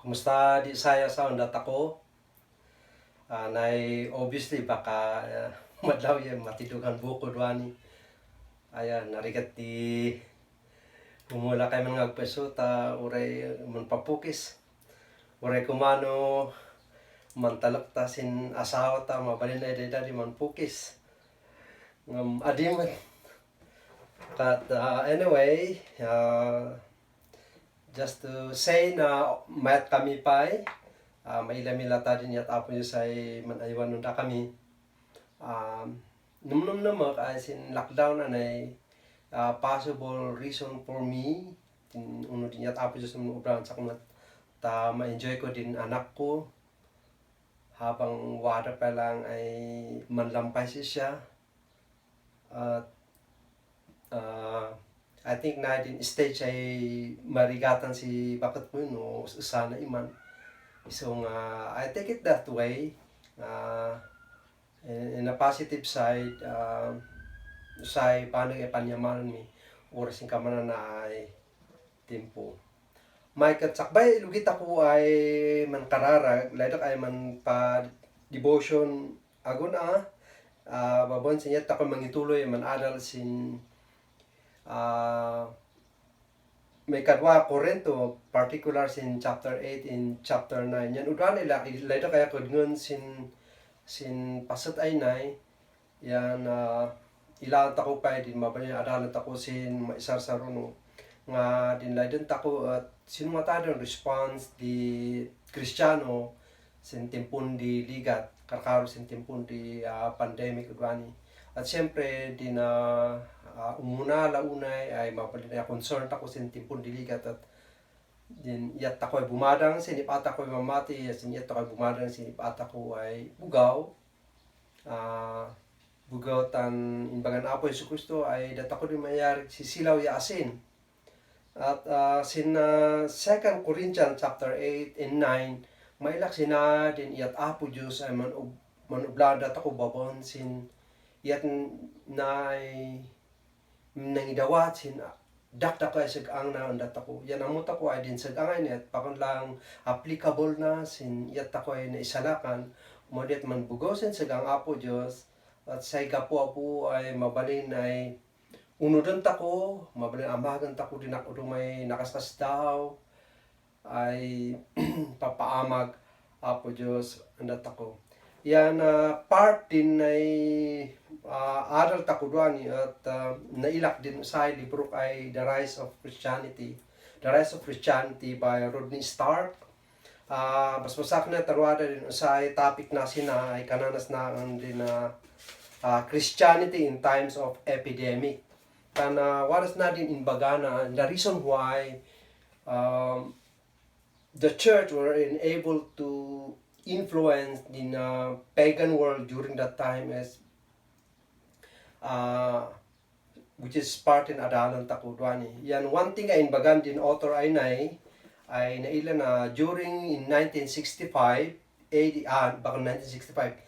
Kumusta di saya sa undat ako? Nay obviously baka madlaw yung matidugan buko duani. Ayan, narigat di humula kay mga agpeso ta uray manpapukis. Uray kumano mantalak ta sin asawa ta mabalin ay dayda di manpukis. Adi man. Anyway, just to say na mayat kami pa'y maila-mila ta din yat apo yung say manaywan nung kami. Num namak as in lockdown anay possible reason for me uno din yat apo yung ubran sa kumat ta ma-enjoy ko din anak ko habang wada pa lang ay manlampay siya at I think na din stage ay marigatan si bakit mo no sana iman. So I take it that way. In a positive side, say paano ipanyamanan mi oras yung kamana na ay tempo. May katsakbay lugit ako ay man kararag, ladak ay man pa devotion agon babon sinya tako mangituloy man adal sin may kadwa Korinto, particular sin chapter 8 in chapter 9. Yan udran nila kaya kudngon sin pasat ay nay yan ilan tako pa din mabalin adalan tako sin maisar saruno nga din laden tako at sinumatadon response di Kristiyano sin timpon di ligat karkaro sin timpon di pandemic udwani at siyempre din umuna launay ay mabalin ay concern tako sin timpon di ligat at din yat ako ay bumadang sinip ko ay mamati sin yat ako ay bumadang sinip ko ay bugaw bugaw tan imbagan apo Yesu Kristo ay datako din mayari sisilaw ya asin at sin 2 Corinthians chapter 8 and 9 mailak sina din yat apo Diyos ay manublada tako babon sin yat nay nangidawat sin dakdak ay sagang na andat ako. Yan amot ako ay din sagangay niya at pakon lang applicable na sin yat ako ay naisalakan. Modit man bugosin sagang apo Diyos at say kapo ay mabalin ay unudan tako, mabalin amagan tako din ako may nakaskas daw ay papaamag apo Diyos andat ako. Yan part din ay aral takudwani at nailak din sa libro ay The Rise of Christianity. The Rise of Christianity by Rodney Stark. Basbasak na tarwada din sa topic na sina ay kananas na din Christianity in times of epidemic. Kana waras na din inbagana the reason why the church were able to influence in pagan world during that time as which is part in adalan takudwani. Yan one thing ay inbagan din author ay naila na during in 1965 AD baka 1965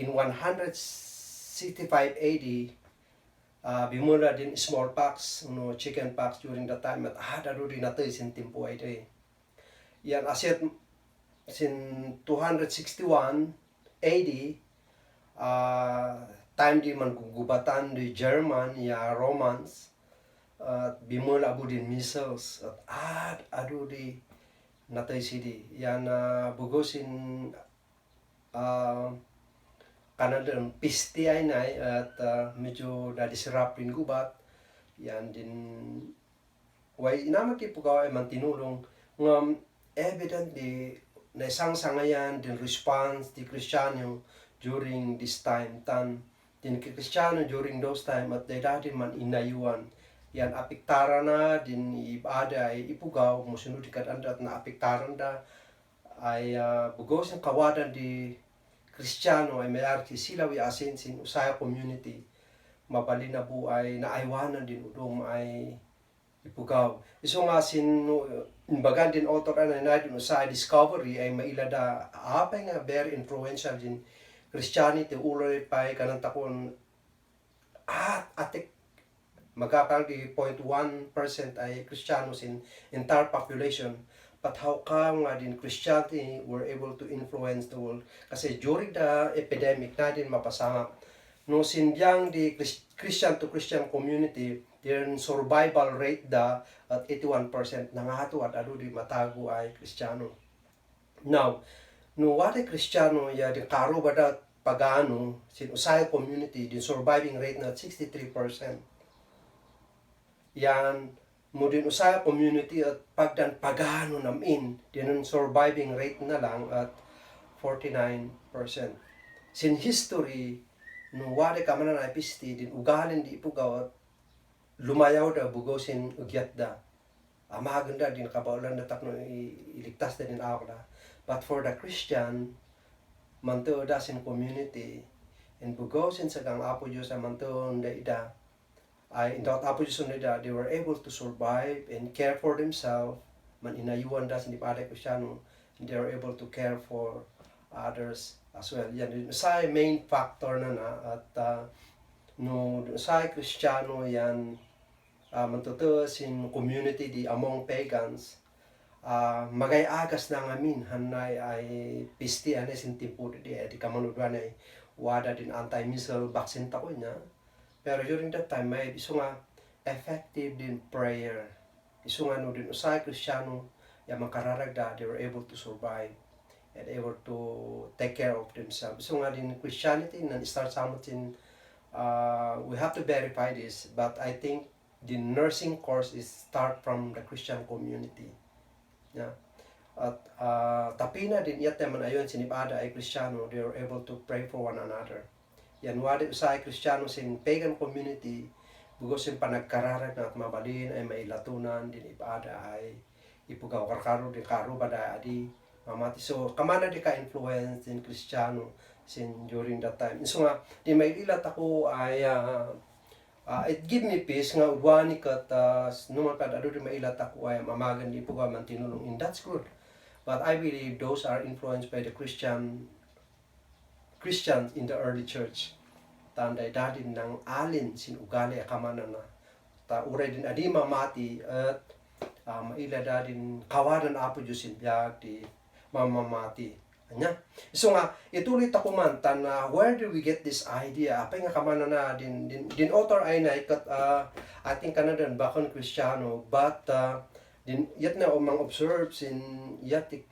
in 165 AD bimula din smallpox chicken pox during that time at daro din nato sin tempo ay day. Yan aset sin 261 AD time di man gugubatan di German ya Romans at bimula abu din missiles at adu di natay sidi yan bugosin kanadang piste ay nay at medyo nadisirapin gubat yan din way inamat ipugaw ay mantinulong ng evidently na isang sangayan din response di Kristiyano during this time tan din Kristiyano during those time at dahil man inayuan yan apiktara na din ibada ay ipugaw musunod ikadandat na apiktaran da ay bugos ang kawadan di Kristiyano ay mayarti sila wi asin sin usaya community mabalin na buay na aywanan din udong ay ipugaw. Iso nga sin imbagan din author na din usaya discovery ay mailada apay nga very influential din Christianity uloy pay kanang takon atik magkapang di 0.1% ay Kristiyanos in entire population but how come nga din Christianity were able to influence the world? Kasi during the epidemic na din mapasama, no sindyang di Christian to Christian community, their survival rate da at 81% nangato at ado di matago ay Kristiyano. Now, no wari Kristiyano ya di karo ba da pagano sin usay community din surviving rate na 63%. Yan mo din usay community at pagdan pagano namin din surviving rate na lang at 49%. Sin history no wari ka man na pisti din ugalin di ipugaw at lumayaw da bugaw sin ugyat da. Maganda din kabaulan na takno iligtas din ako da. But for the Christian, manto da sin community, and bugaw sin sagang apo Diyos ang manto da ida, ay indot apo Diyos da, they were able to survive and care for themselves, man inayuan da sin ipade Kristiyano, and they were able to care for others as well. Yan, sa main factor na at no sa Kristiyano yan, mantuto sin community di among pagans, magay-agas na ngamin hanay ay pisti anay sin timpo di kamanudwan ay wada din anti-missile vaccine tako niya. Pero during that time may iso nga effective din prayer. Iso nga no din usay Kristiyano ya makararagda, they were able to survive and able to take care of themselves. Iso nga din Christianity na start sa atin, we have to verify this, but I think the nursing course is start from the Christian community. Yeah. At tapina din iyat naman ayon sinibada ay Kristiyano, they were able to pray for one another. Yan wadi sa Kristiyano sin pagan community, bugos sin panagkararag na at mabalin ay mailatunan din ibada ay ipugaw karkaro din karo bada adi mamati. So kamana di ka influence din Kristiyano sin during that time. So nga di mailat ako ay it give me peace nga udwani kat numan kad ado di mailat ako ay mamagan di po man tinulong, and that's good. But I believe those are influenced by the Christians in the early church. Tanday dadin ng alin sin ugali akamana na ta uray din adi mamati at maila dadin kawadan apo Diyos sin biag di mamamati. Anya. So nga ituloy ta kumantan na where do we get this idea? Apay nga kamana na din author ay na ikat ating Canadian bakon Kristiyano, but din yat na umang observe sin yatik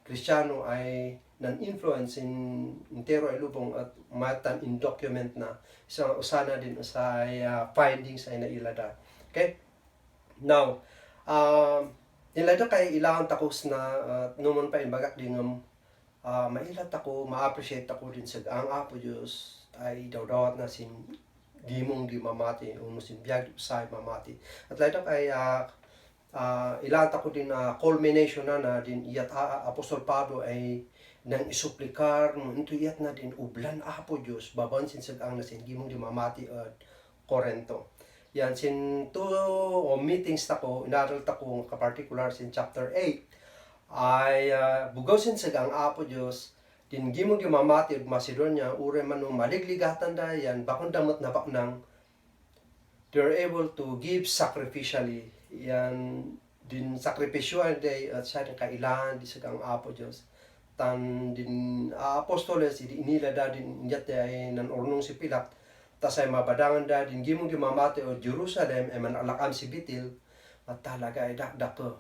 Kristiyano ay nan influence in intero ay lubong at matan in document na isang usana din sa findings ay nailada. Okay? Now, nilada kay ilang takos na numan pa inbagak din mailat ako, ma-appreciate ako din sa ang apo Diyos ay dawdawat na sin gimong di mamati o sin biyag sa mamati. At lahat ay ilan ako din culmination na din iyat Apostol Pablo ay nang isuplikar no into iyat na din ublan apo Diyos babansin sa ang nasin gimong di mamati at Corinto. Yan sin o meetings tako inaral tako ka particular sin chapter 8 ay bugaw sin sagang apo Diyos din gimong di mamati ug Macedonia ure man no maligligatan da yan bakon damot na baknang they're able to give sacrificially yan din sakripisyoan day at sa kailangan di sagang apo Diyos tan din apostoles di inila da din inyat ay nan ornong si Pilat tasay mabadangan da din gimong di mamati o Jerusalem ay manalakam si Bitil at talaga ay dakdako.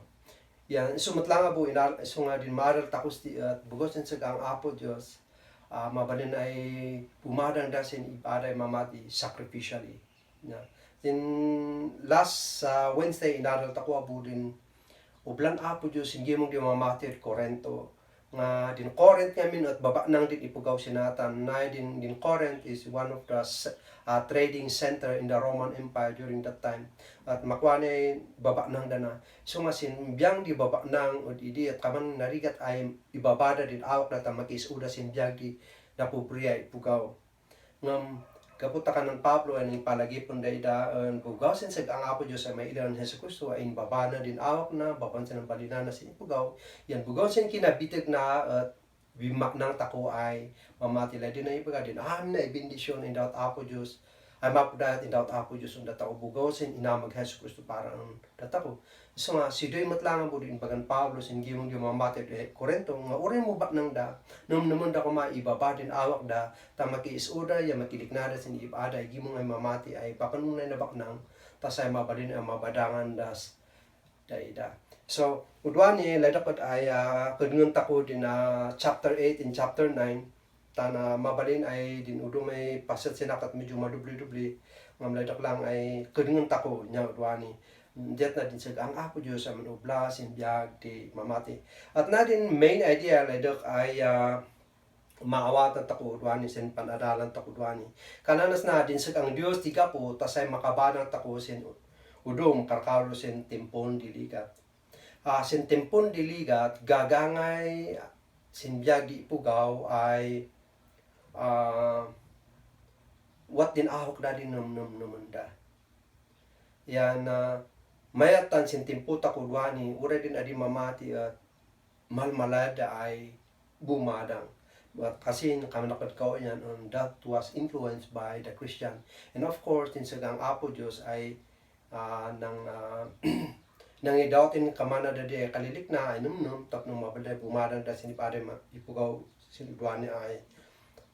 Yan, isumot lang po, iso nga din maral takos at bugos din sa ang apo Diyos, mabalin ay pumadang dasin ibaday mamati sacrificially. Yeah. Then last Wednesday, inaral tako po din, ublan apo Diyos, hindi mong di mamati at Corinto. Nga din Corinth ngamin at baba nang din ipugaw sinatan. Na din Corinth is one of the trading center in the Roman Empire during that time. At makwane baba nang dana. So nga sinbiyang di baba nang od idi at kaman narigat ay ibabada din awak na tamakisuda sinbiyang di napupriya ipugaw. Ngam kaputa ka ng Pablo ay palagipon da idaan bugaw sin sag ang apo Diyos ay may ilan Hesus Kristo ay babana din awak na babansa ng balinana sin ipugaw. Yan bugaw sin kinabitig na at bimak nang tako ay mamatila din na ibaga din na ibindisyon in that apo Diyos ay mapudat indawat Apo Diyos ang data ko bugosin inamag Hesus Kristo para ang data ko. So nga, si doy matlangan po din bagan Pablo sin gimong mamati de Korento nga urin mo ba nang da nung naman da ko maibaba din awak da ta makiisuda ya makiliknada sin ibada gimong ay mamati ay papanunay na bak nang tasay mabalin ang mabadangan das daida. So udwan ni ladakot ay kadungan tako din na chapter 8 in chapter 9 tana mabalin ay din udo may pasat sinakat medyo madubli-dubli ngam ladak lang ay kadungan tako nya udwani jet na din sa ang Apo Diyos sa manubla sinbiyag di mamati at na din main idea ladak ay maawatan tako udwani sin panadalan tako udwani kananas na din sa ang Dios tiga po tasay makabanang tako sin udom karkaro sin tempon diligat sin tempon diligat gagangay sinbiyag di pugaw ay what din ahok na din namanda yan mayatan sin timputa kudwani ura din adi mamati at malmalada ay bumadang kasi kami nakadkaw yan that was influenced by the Christian and of course din sa gang Apo Diyos ay nang idawtin kamana dadi kalilik na ay num tapno mabalay bumadang da sinipade ipugaw sinudwani ay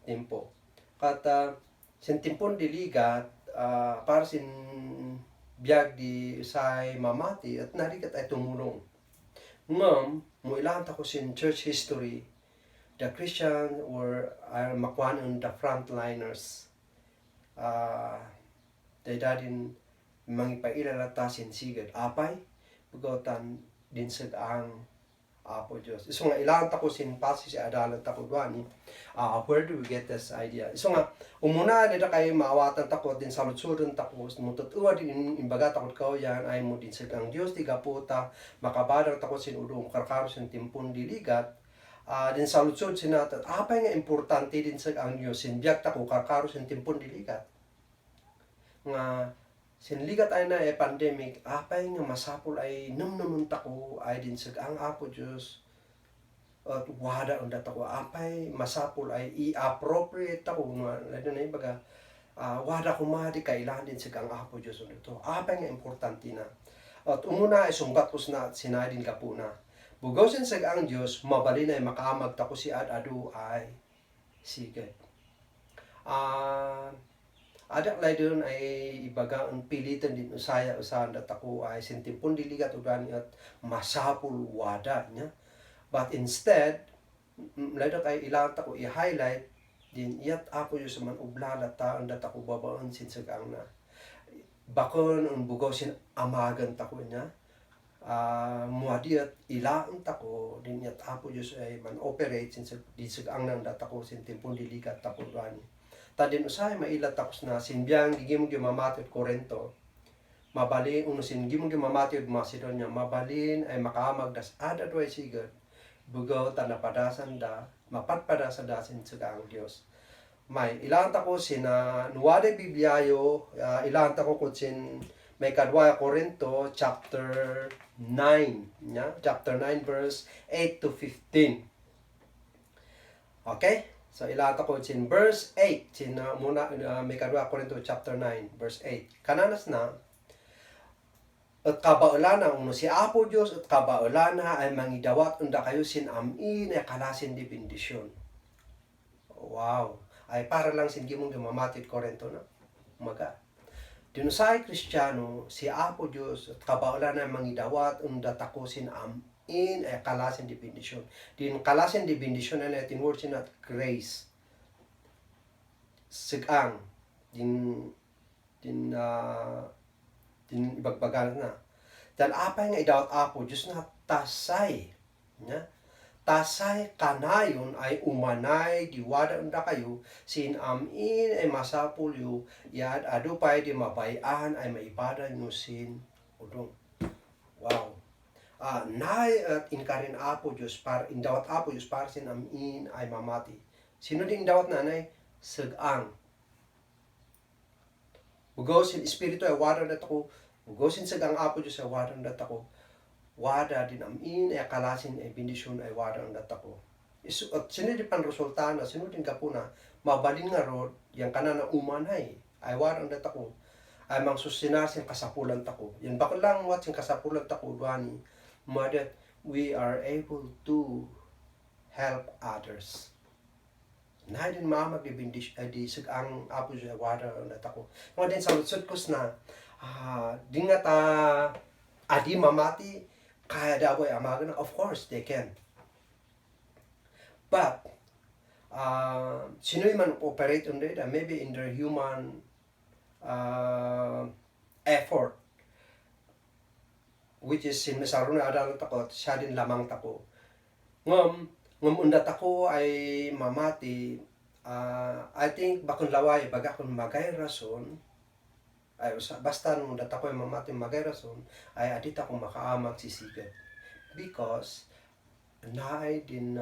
tempo kata sin timpon diligat para sin biyag di say mamati at narikat ay tumulong. Ngam, mo ilan ko sin church history, the Christian are makuan on the frontliners. Dahil din mangipailala sin sigad apay, bugotan din sa ang Apo Diyos. So nga ilan ko sin pasi si adalan tako duani. Where do we get this idea? So nga umuna nila kay maawatan tako din sa lutsuron tako mututuwa din imbaga takot ko yan ay mo din sa ang Dios ti kaputa makabadar tako sin udong karkaro sin timpon diligat din sa lutsod sinata apay nga importante din sa ang Dios sin biyak tako karkaro sin timpon diligat nga sinligat ay na pandemic apay nga masapol ay numnumun tako ay din sa ang Apo Diyos at wada unda tako apay masapol ay i-appropriate tako nga lalo na ibaga wada kumadi kailangan din sa ang Apo Diyos ito apay nga importante na at umuna ay sunggat ko na sinadin ka po na bugawsin sa ang Diyos mabalin ay makaamag tako si adu ay sige adak lay doon ay ibaga ang pilitan din usaya usahan dat ako ay sintimpon diligat udani at masapul wada niya. But instead, ladat ay ilang tako i-highlight din iyat ako yung saman ublala taan dat ako babaan sinsagang na. Bakon ang bugaw sin amagan tako niya. Muadi at ilaan tako din iyat ako yung ay man operate sinsagang nang dat ako sintimpon diligat tako udani. Tadin usay mailat tapos na sinbiyang gigimong gimamatid Korento mabalin uno sin gimong gimamatid Macedonia mabalin ay makaamag das ada doy sigad bugaw ta napadasan da mapatpadasan da sin sa ang Dios may ilan ta ko sin nuwade bibliayo ilan ta ko sin may kadwa Korento chapter 9 nya chapter 9 verse 8 to 15 okay. So ilata ko sin verse 8 sin muna may kadwa Korinto chapter 9 verse 8 kananas na at kabaulana uno si Apo Dios at kabaulana ay mangidawat unda kayo sin amin ay kalasin di bendisyon wow ay para lang sin gimong mamatid Korinto na umaga dinusay Kristiyano si Apo Dios at kabaulana ay mangidawat unda tako sin amin ay kalasin di bendisyon. Din kalasin di bendisyon na natin word sin at grace. Sigang din ibagbagan na. Dahil apay nga idawat Apo Diyos na tasay. Nya? Tasay kanayon ay umanay diwada unda kayo sin amin ay masapul yu yad adupay di mabayan ay maibada nyo sin udong. Wow. Nay at inkarin Apo Diyos para indawat Apo Diyos para sin amin ay mamati. Sino din indawat nanay? Sagang. Bugaw sin Espiritu ay wada dat ako. Bugaw sin sagang Apo Diyos ay wada dat ako. Wada din amin ay kalasin ay bendisyon ay wada dat ako. At sino din pan resulta na, sino din kapuna, mabalin nga rod, yang kana na umanay. ay waran dat ako, ay mang susinasin kasapulan tako. Yan bakit lang wat sing kasapulan tako duani, that we are able to help others. Na din mamag di bindis di ang apo sa waran dat ako. Mga din sa lutsod kus na, di nga ta adi mamati, kaya daw ay amagan, of course they can. But sino man operate on that, maybe in their human effort, which is sin masaro na adal takot, siya din lamang tako. Ngam undat ako ay mamati, I think bakun laway baga kun magay rason, ay basta nung undat ako ay mamati magay rason, ay adit ako makaamag sisigat. Because naay din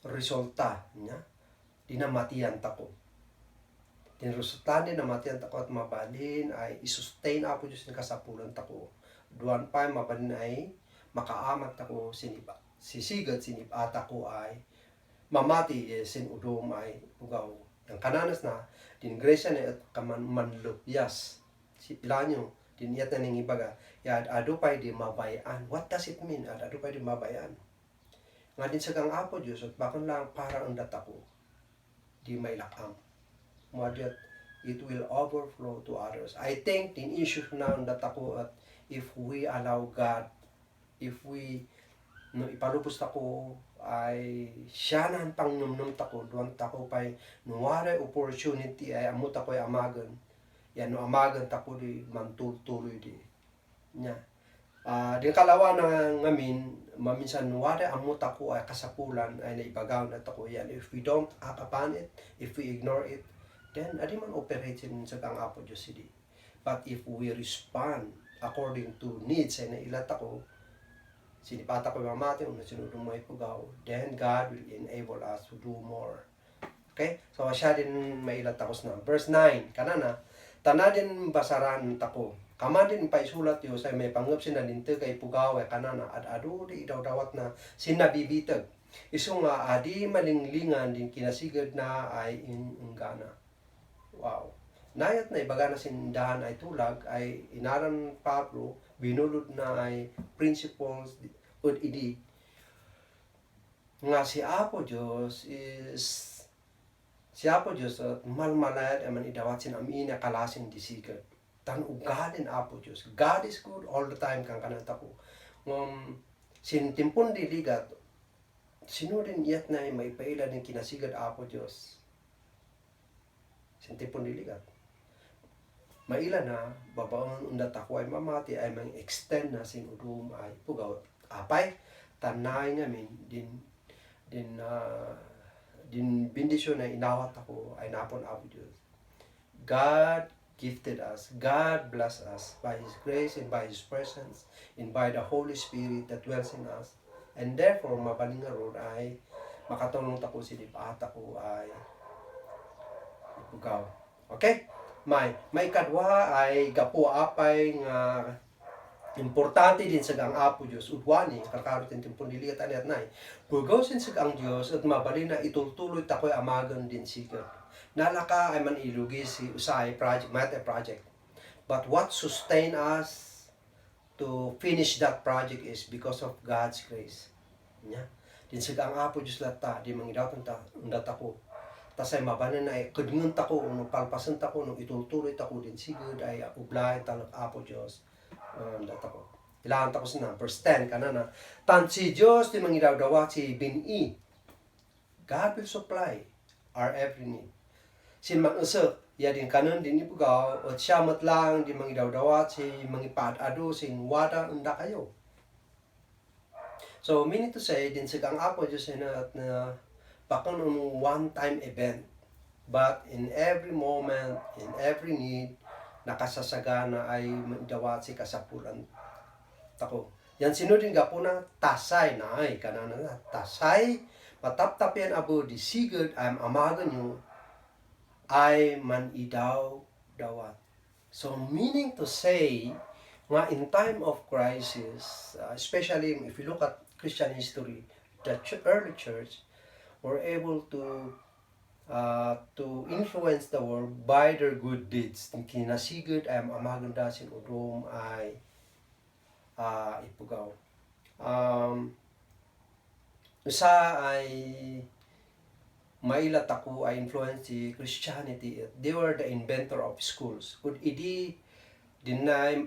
resulta niya, dinamatian tako. Resulta din namatian tako at mabalin ay isustain ako Diyos ng kasapulan tako. Duan pa mabalin ay makaamat tako sisigat sinipata ko ay mamati sin udom ay ugaw. Ang kananas na din grace na at kaman manlupyas. Si pilanyo din iyat na ning ibaga. Yad adu pay di mabayan. What does it mean? Adu pay di mabayan. Nga din sa kang apo Diyos at bakon lang para ang data ko di may lakam. That it will overflow to others. I think din issue na ang data ko at if we allow God, if we ipalupos tako ay siya na pang numnum tako, duwan tako pay nuwara opportunity ay amot ako ay amagan. Yan no amagan tako di mantuloy di. Nya. Di kalawa na ngamin, maminsan wala amot ako ay kasapulan ay naibagaw na tako yan. If we don't act upon it, if we ignore it, then adi man operate sa kang apo Diyos hindi. But if we respond according to needs ay nailat ako, sinipata ko yung mamati, sinunod mo ipugaw, then God will enable us to do more. Okay? So siya din mailat ako na. Verse 9, kanana, tana din basaran tako. Kama din paisulat yo sa may pangup sinalinte kay pugaw kanana at adu di daw-dawat na sinabibitag. Isu nga adi malinglingan din kinasigad na ay ingana. Wow. Nayat na ibaga na sindahan ay tulag ay inaran Pablo binulod na ay principles ud idi nga si Apo Dios at malmalayat aman idawat sin amina kalasin disigat. Tan ugalin Apo Diyos. God is good all the time kang kananta ko. Sintimpon diligat, sino rin iyat na may paila ng kinasigad Apo Diyos. Sintimpon diligat. Maila na, babaon undat ako ay mamati ay mang extend na sing udum ay pugaw. Apay, tanay ngamin, din bindisyon na inawat ako ay napon Apo Diyos. God gifted us. God bless us by His grace and by His presence and by the Holy Spirit that dwells in us. And therefore, mabaling nga ron ay makatulong tako sinipata ko ay ipugaw. Okay? May kadwa ay gapo apay nga importante din sa ang Apo Diyos udwani kakarot ng timpon diligat ani at nay. Pugaw sin sa ang Diyos at mabalin na itultuloy takoy amagan din sigat. Nalaka ay man ilugi si usay project, matter project. But what sustain us to finish that project is because of God's grace. Nya. Din sig ang Apo Dios lata di mangidaw ta undat ako. Tasay mabanan na ay kudngon ta ko no palpasan ta ko no itultuloy ta ko din sigud ay ublay talak Apo Dios. Undat ako. Ilaan ta ko sa verse 10 kanana. Tan si Dios di mangidaw dawat si bini. God will supply our every need. Sin mag-usap, ya din kanon din ipugaw, at siya matlang di mangidaw-dawat, si mangipad-ado, sin wada unda kayo. So, meaning to say, din sa kang Apo Diyos na bakon one-time event. But in every moment, in every need, nakasasagana ay dawat si kasapulan tako. Yan sinudin ga po na tasay na ay kanana na tasay mataptapian abo di sigurd am amagan nyo ay manidaw dawat. So meaning to say nga in time of crisis, especially if you look at Christian history, the early church were able to to influence the world by their good deeds. Kinasigod ay amaganda sin udom ay ipugaw. Usa ay mailat ako ay influence si Christianity. They were the inventor of schools. Kud idi din lang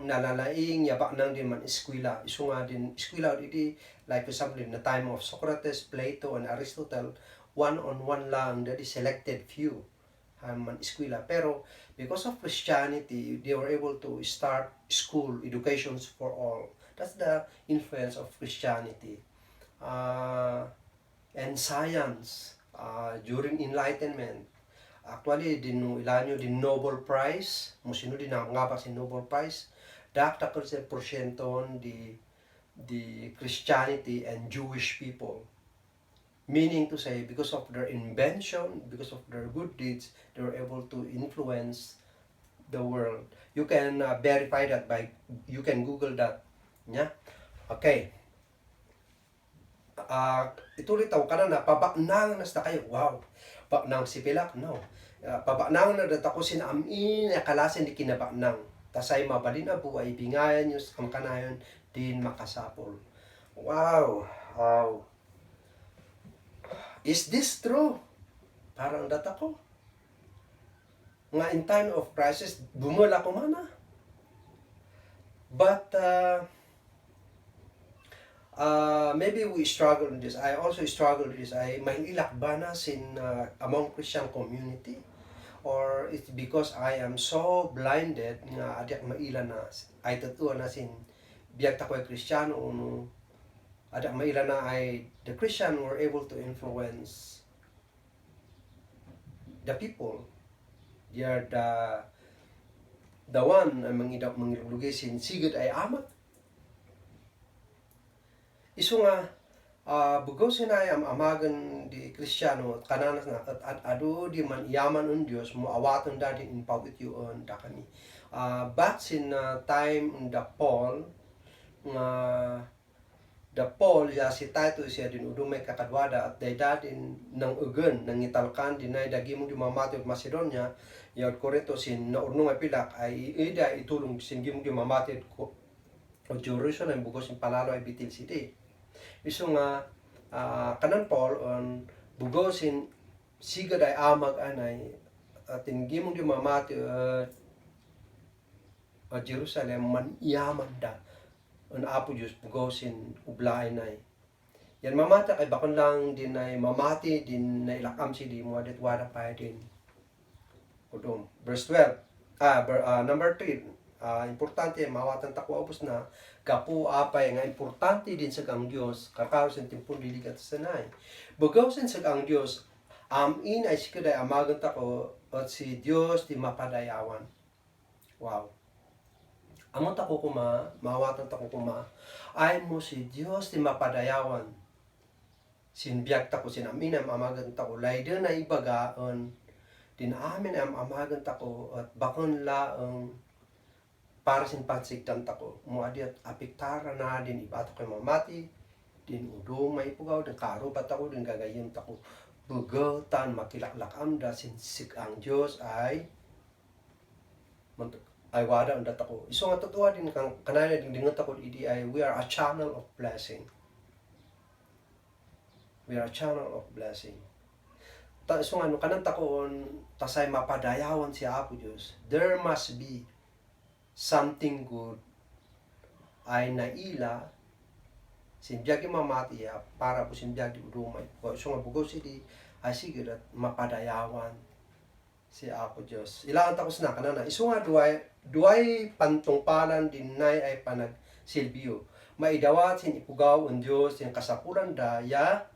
nalalaing yaba nang din man eskwela. Isu nga din eskwela idi like for example in the time of Socrates, Plato and Aristotle, one-on-one lang that is selected few man eskwela. Pero because of Christianity, they were able to start school educations for all. That's the influence of Christianity. And science during Enlightenment. Actually, ilanyo din Nobel Prize. Musino din nga pa si Nobel Prize. Dakta porsyenton the Christianity and Jewish people. Meaning to say, because of their invention, because of their good deeds, they were able to influence the world. You can verify that you can Google that. Yeah? Okay. Ituloy taw ka na pabaknang nas na kayo. Wow. Baknang si Pilak? No. Pabaknang na datako sinamin na kalasin di kinabaknang. Tasay mabalin na buhay bingayan yung kamkanayon din makasapol. Wow. Wow. Is this true? Parang datako. Nga in time of crisis, bumula ko mana. But maybe we struggle with this. I also struggle with this. Mahilak ba na among Christian community? Or it's because I am so blinded nga adyak maila na ay tatuan na biyag takoy Kristiyano no adyak maila na ay the Christian were able to influence the people. They are the one ang mangilugay sigud ay amat. Isu nga bugaw sinay amagan di Kristiyano kananas na at adu di man yaman un Dios mo awaton da din impawit yun da kami. But in time the Paul ya si Titus siya din udumay kakadwada at dayda din ng ugan ng italkan dinay dagi mo di mamati at Macedonia ya Corinto sin naurnong ay pilak ay ida itulong sin gimo di mamati ko o Jerusalem bugos sin palalo ay bitil city. Isu nga kanan Paul on bugosin sigad ay amag anay at gimong di mamati at Jerusalem man yaman da on apo Diyos bugosin ublay nay yan mamata kay bakon lang din ay mamati din na ilakam si di mo adet wala pa din kudum verse 12 number 3 importante mawatan takwa ubos na kapu apay nga importante din sa ang Dios kakao sa timpon diligat sanay bugaw sa ang Dios amin ay sikaday amagan tako at si Dios di mapadayawan. Wow. Amon tako mawatan tako ay mo si Dios di mapadayawan. Sinbiag tako sinamin am amagan tako layden na ibagaon din amin am amagan tako at bakon laang para sin pansigtan tako mo adi at apektara na din ibato kay mamati din udo may pugaw din karo patako din gagayon tako bugotan makilaklakam da sin ang Dios ay wada unda tako iso nga totoo din kang kanaya din dingon tako idi ay we are a channel of blessing. We are a channel of blessing. So nga no kanan takoon tasay mapadayawan si Apo Dios. There must be something good ay naila sinbiyag mamati para po sinbiyag di udumay. So nga bugo sidi ay sige at mapadayawan si Apo Dios. Ilaan takos na kanana. Isu nga duay pantungpalan dinay ay panagsilbiyo. Maidawat sin ipugaw ang Dios sin kasapulan daya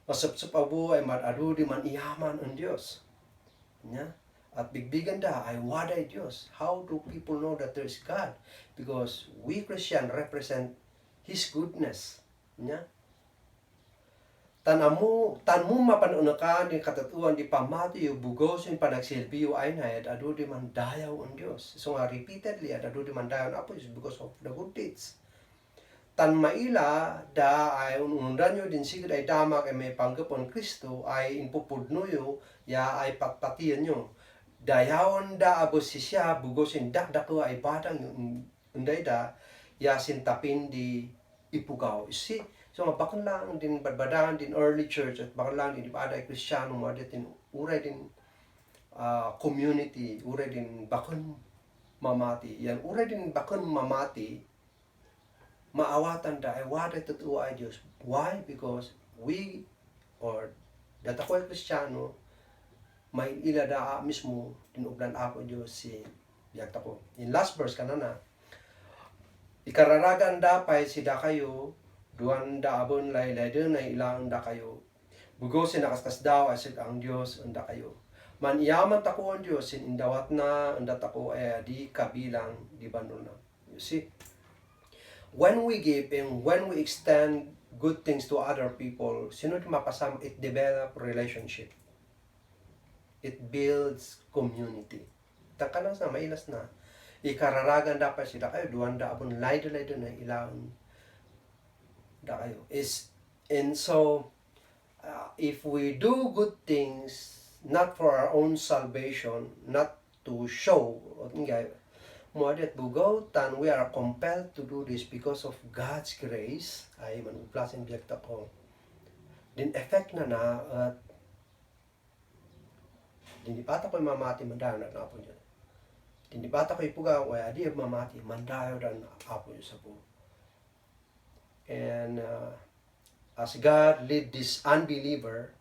masupsup abo ay maradu di man iyaman ang Dios. Nya? At bigbigan da ay waday Diyos. How do people know that there is God? Because we Christian represent His goodness. Nya? Tanmu mapanunakan di katatuan di pamati yung bugos yung panagsilbiyo ay na at adu di man dayaw ang Diyos. So nga repeatedly at adu di man dayaw ang Apo because of the good deeds. tan maila da ay unundan nyo din sigud ay damak ay may panggapon Kristo ay inpupudno yo ya ay patpatiyan nyo. Dayawon da abos siya bugosin dakdako ay badang yung unday da ya sintapin di ipugaw. See? So bakit lang din badbadan din early church at bakit lang din ipada ay Kristiyano mo din uray din community, uray din bakon mamati. Yan uray din bakon mamati maawatan da ay wala totoo ay Diyos. Why? Because we or data ko ay Kristiyano may ila da mismo tinublan ako Diyos si biyagta ko. In last verse kanana ikararagan da pay sida kayo duan da abon laylay na ilang da kayo. Bugosin nakaskas daw asig ang Diyos anda kayo. Man iyaman tako ang Diyos sin indawat na anda tako ay di kabilang di bandol na. You see? When we give and when we extend good things to other people, sino mapasama, it develop relationship. It builds community. Taka lang sa mailas na. Ikararagan dapat sila kayo, duwan da abon laydo na ilang da kayo. And so, if we do good things, not for our own salvation, not to show, Muadet bugaw tan we are compelled to do this because of God's grace ay manuplasin biyagta ko din effect na at dinipata ko mamati mandayo na apo niya dinipata ko ipugaw ay adi mamati mandayo dan apo niya sa po and as God lead this unbeliever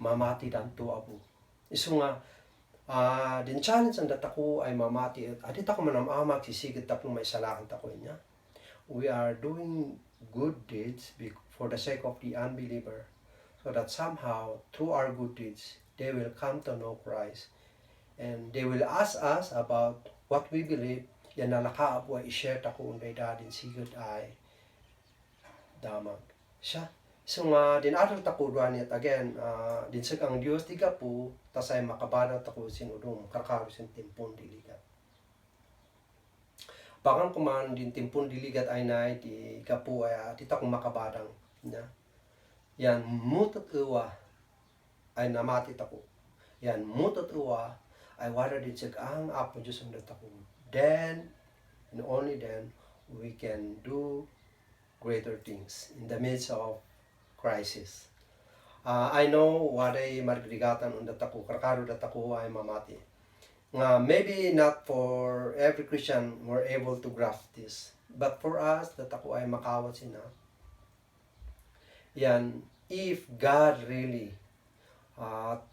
mamati dan to apo iso nga din challenge ang data ko ay mamati at adit ako manamamag sisigit tapong may salakan tako niya. We are doing good deeds for the sake of the unbeliever so that somehow through our good deeds they will come to know Christ and they will ask us about what we believe. Yan nalakaab ay i-share tako unday dadin sigit ay damag siya. So nga din adol tako duan it again din sag ang Dios tiga po tasay makabanaw tako sinudom kakaro sin timpon diligat. Bakang kuman din timpon diligat ay nay di kapo ay tita kong makabadang na. Yan mutot uwa ay namati tako. Yan mutot uwa ay wala din sag ang apo Dios ang tako. Then and only then we can do greater things in the midst of crisis. I know what ay margrigatan on datako, karkaro datako ay mamati. Maybe not for every Christian were able to grasp this, but for us datako ay makawat sina. Yan, if God really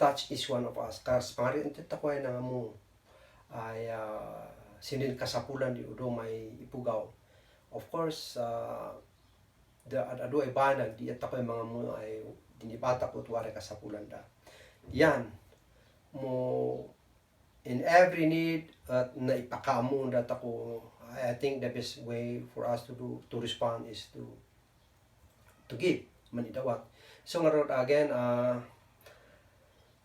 touch each one of us, kas pangarin datako ay nangamu ay sinin kasapulan di udo may ipugaw. Of course, ado ay banag di at ako mga mo ay dinipata ko tuwari ka sa pulanda. Yan mo in every need at naipakamu dat ako. I think the best way for us to do to respond is to give manidawat. So nga rod again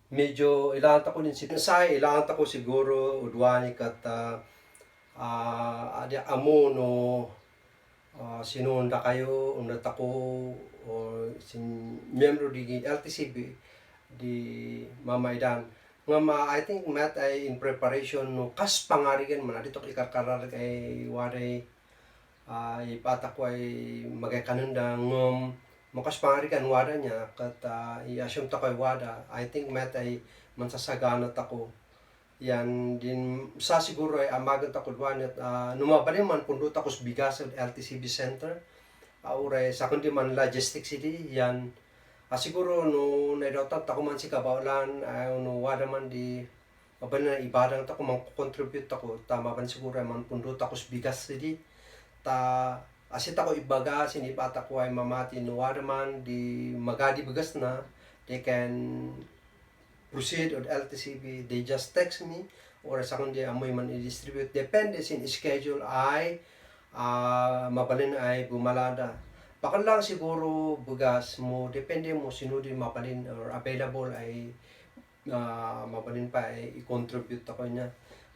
medyo ilangat ako din say ilangat ako siguro udwani kat adi amo no sinunda kayo undat ako o sin miyembro di LTCB di Mamaydan nga I think met ay in preparation no kas pangarigan man dito ikakarar kay waray ipata ko ay magay kanunda ngom makas pangarigan wada niya kat i-assume ta koy wada I think met ay mansasagana tako yan din sa siguro ay amagan ta kudwan at numabali man pundot ako sa bigas sa LTCB Center auray sa kundi man logistics city yan siguro no naidota ta ko man si kabaulan no wada man di maban na ibadang ta ko man contribute ako tama ban siguro man pundot ako sa bigas city ta asit ako ibaga sinipata ko ay mamati no wada man di magadi bigas na they can proceed on LTCB, they just text me or sa kundi amoy man i-distribute. Depende sin schedule ay mabalin ay bumalada. Baka lang siguro bugas mo, depende mo sino din mabalin or available ay mabalin pa ay i-contribute ako niya.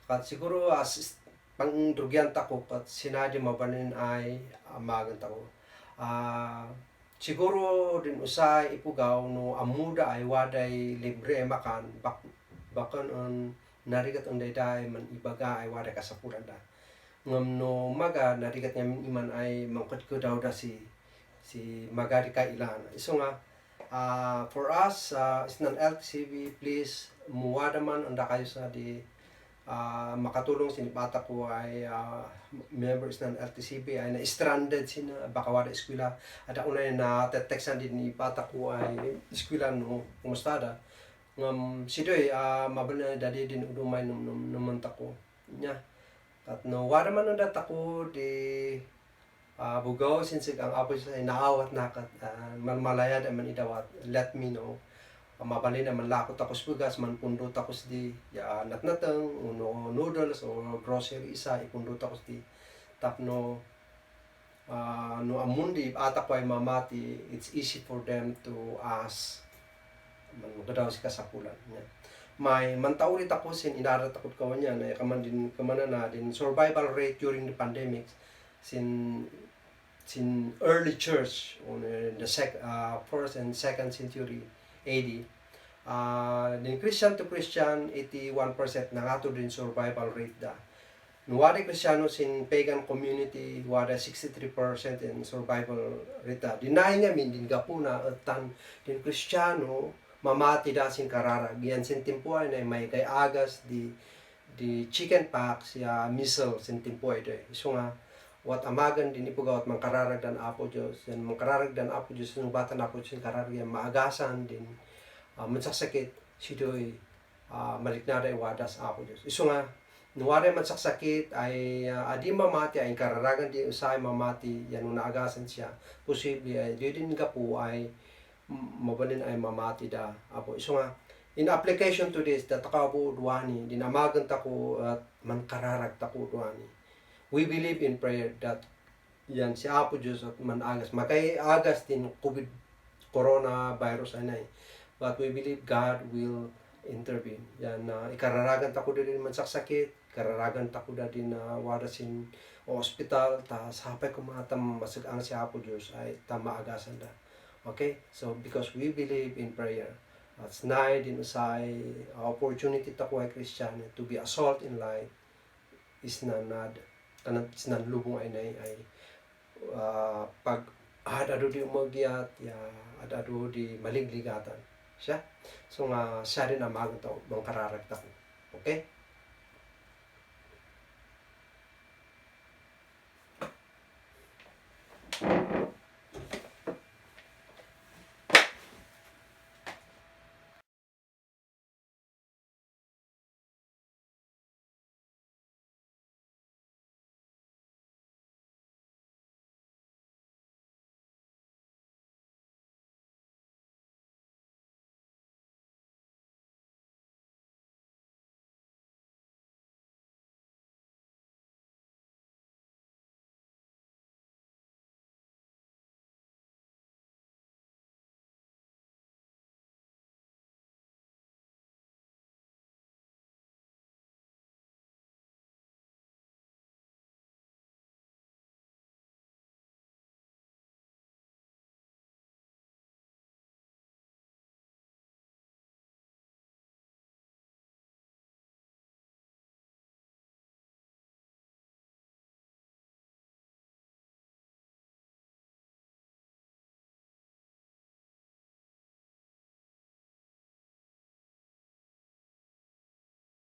At siguro as pangdrugyan tako at sinadya mabalin ay amagan tako. Siguro din usay ipugaw no amuda ay waday libre makan bakon on narigat on dayday man ibaga ay waday kasapuran da. Ngam no maga narigat ngamin iman ay mangkot ko daw da si magari ka ilan. Iso nga for us isnan LTCB, please muwada man anda kayo sa di makatulong sinibata ko ay members ng LTCB ay na-stranded sina baka wala eskwela at unay na textan din ni bata ko ay eskwela no kumustada ngam sidoy mabana dadi din udumay naman tako nya at no wala man na tako di bugaw sinsig ang apo sa naawat nakat malmalaya da man idawat let me know mabali naman lakot takos bugas man pundot takos di natnatang uno noodles o grocery isa ipundot takos di tapno no amundi ata ko ay mamati it's easy for them to ask man magadaw si kasapulan nya may mantauli takosin inarat takot kawan niya na kamana na din survival rate during the pandemic sin early church on the first and second century AD. Din Christian to Christian, 81% na nga to din survival rate da. Nuwari Kristyano sin pagan community, wada 63% in survival rate da. Dinahin ngamin, din gapuna, tan din Kristyano, mamati da sin kararag. Yan sin timpuan ay may kay agas di chicken pox, ya measles sin timpuan ito. So nga, wat amagan din ipugawat mangkararag dan apo Diyos. Yan mangkararag dan apo Diyos, yung bata na apo Diyos, kararag yan maagasan din. Mansaksakit, sidoy maliknada ay wadas apo Diyos. Iso nga, nuwari mansaksakit ay adi mamati ay kararagan di usay mamati yan naagasan siya. Posible ay di din gapu ay mabalin ay mamati da apo. Iso nga, in application to this, tatakabu duwani, dinamagan tako at mankararag tako duwani. We believe in prayer that yan si Apo Diyos at managas. Makay agas din COVID coronavirus ay but we believe God will intervene. Yan ikararagan tako din mansaksakit, kararagan tako din na wadasin hospital ta sapay kumatam masagang si Apo Diyos ay tamaagasan da. Okay? So because we believe in prayer. At snay din usay opportunity tako ay Christian to be a salt in light is nanad tanan lubong ay pag adado di umagyat ya adado di maligligatan siya so nga siya rin ang maguntaw mong kararagta ko okay